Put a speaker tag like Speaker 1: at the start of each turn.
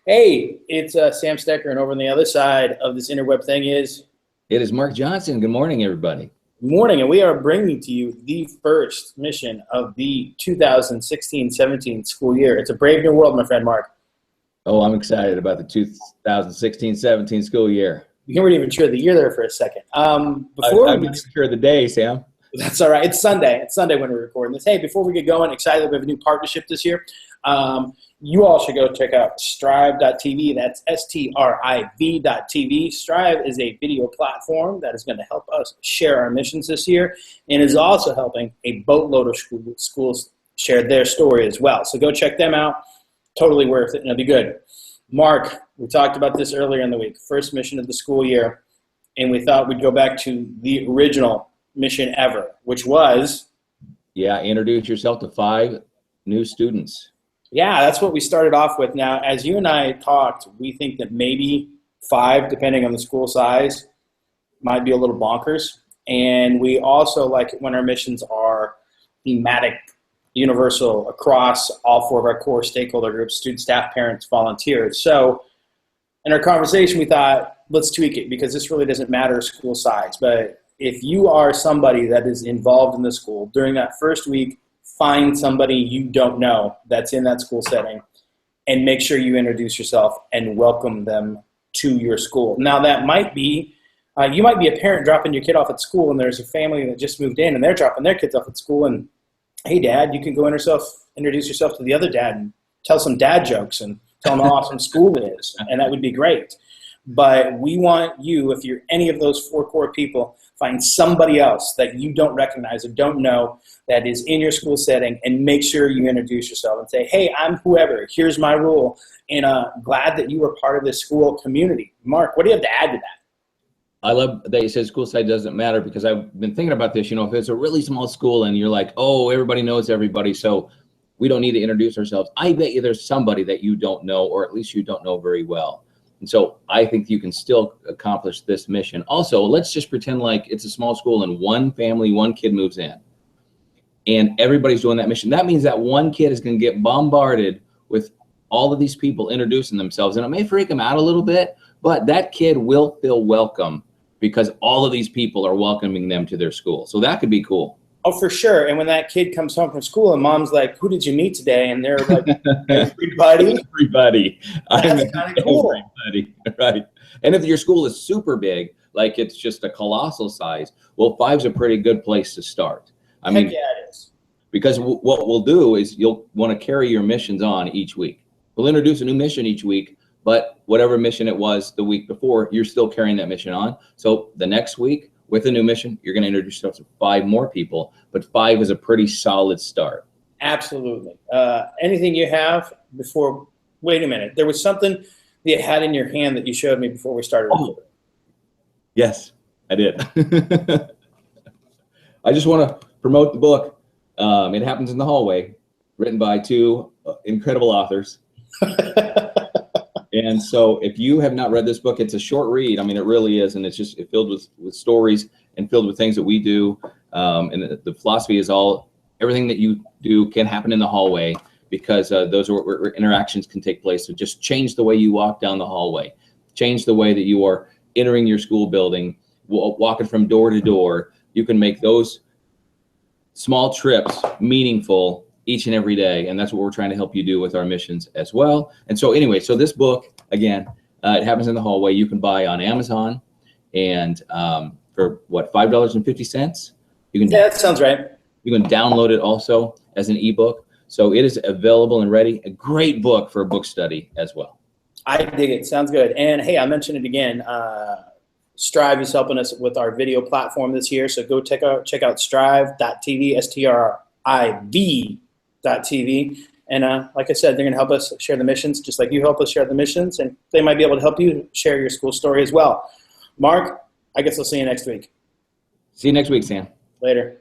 Speaker 1: Hey, it's Sam Stecker, and over on the other side of this interweb thing is
Speaker 2: It is Mark Johnson. Good morning, everybody.
Speaker 1: morning, and we are bringing to you the first mission of the 2016-17 school year. It's a brave new world, my friend Mark.
Speaker 2: Oh, I'm excited about the 2016-17 school year.
Speaker 1: You weren't even sure of the year there for a second.
Speaker 2: I'm not even sure of the day, Sam.
Speaker 1: That's all right. It's Sunday. It's Sunday when we're recording this. Hey, before we get going, excited we have a new partnership this year. You all should go check out strive.tv. That's STRIV.tv. Strive is a video platform that is going to help us share our missions this year and is also helping a boatload of schools share their story as well. So go check them out. Totally worth it, and it'll be good. Mark, we talked about this earlier in the week, first mission of the school year, and we thought we'd go back to the original mission ever, which was?
Speaker 2: Yeah, introduce yourself to 5 new students.
Speaker 1: Yeah, that's what we started off with. Now, as you and I talked, we think that maybe 5, depending on the school size, might be a little bonkers. And we also like it when our missions are thematic, universal, across all 4 of our core stakeholder groups: students, staff, parents, volunteers. So in our conversation, we thought, let's tweak it, because this really doesn't matter school size. But if you are somebody that is involved in the school, during that first week, find somebody you don't know that's in that school setting and make sure you introduce yourself and welcome them to your school. Now, that might be, you might be a parent dropping your kid off at school, and there's a family that just moved in and they're dropping their kids off at school, and hey, Dad, you can go introduce yourself to the other dad and tell some dad jokes and tell them how awesome school is, and that would be great. But we want you, if you're any of those 4 core people, find somebody else that you don't recognize or don't know that is in your school setting, and make sure you introduce yourself and say, hey, I'm whoever, here's my role, and glad that you were part of this school community. Mark, what do you have to add to that?
Speaker 2: I love that you said school size doesn't matter, because I've been thinking about this. You know, if it's a really small school and you're like, oh, everybody knows everybody, so we don't need to introduce ourselves. I bet you there's somebody that you don't know, or at least you don't know very well. And so I think you can still accomplish this mission. Also, let's just pretend like it's a small school and one family, one kid moves in, and everybody's doing that mission. That means that one kid is going to get bombarded with all of these people introducing themselves, and it may freak them out a little bit, but that kid will feel welcome because all of these people are welcoming them to their school. So that could be cool.
Speaker 1: Oh, for sure. And when that kid comes home from school and mom's like, who did you meet today? And they're like, everybody.
Speaker 2: Everybody.
Speaker 1: That's kind of cool.
Speaker 2: Everybody, right. And if your school is super big, like it's just a colossal size, well, 5's a pretty good place to start. I mean,
Speaker 1: yeah, it is.
Speaker 2: Because what we'll do is you'll want to carry your missions on each week. We'll introduce a new mission each week, but whatever mission it was the week before, you're still carrying that mission on. So the next week, with a new mission, you're going to introduce yourself to 5 more people, but 5 is a pretty solid start.
Speaker 1: Absolutely. Anything you have before? Wait a minute. There was something that you had in your hand that you showed me before we started.
Speaker 2: Oh. Yes, I did. I just want to promote the book. It Happens in the Hallway, written by 2 incredible authors. And so if you have not read this book, it's a short read. I mean, it really is. And it's filled with stories and filled with things that we do. And the philosophy is everything that you do can happen in the hallway, because those are where interactions can take place. So just change the way you walk down the hallway, change the way that you are entering your school building, walking from door to door. You can make those small trips meaningful each and every day, and that's what we're trying to help you do with our missions as well. And so anyway, so this book, again, It Happens in the Hallway, you can buy on Amazon, and for what, $5.50?
Speaker 1: Yeah, that sounds right.
Speaker 2: You can download it also as an ebook. So it is available and ready. A great book for a book study as well. I
Speaker 1: dig it. Sounds good. And hey, I mentioned it again. Strive is helping us with our video platform this year. So go check out strive.tv, STRIV.tv. And like I said, they're going to help us share the missions, just like you help us share the missions. And they might be able to help you share your school story as well. Mark, I guess I'll see you next week.
Speaker 2: See you next week, Sam.
Speaker 1: Later.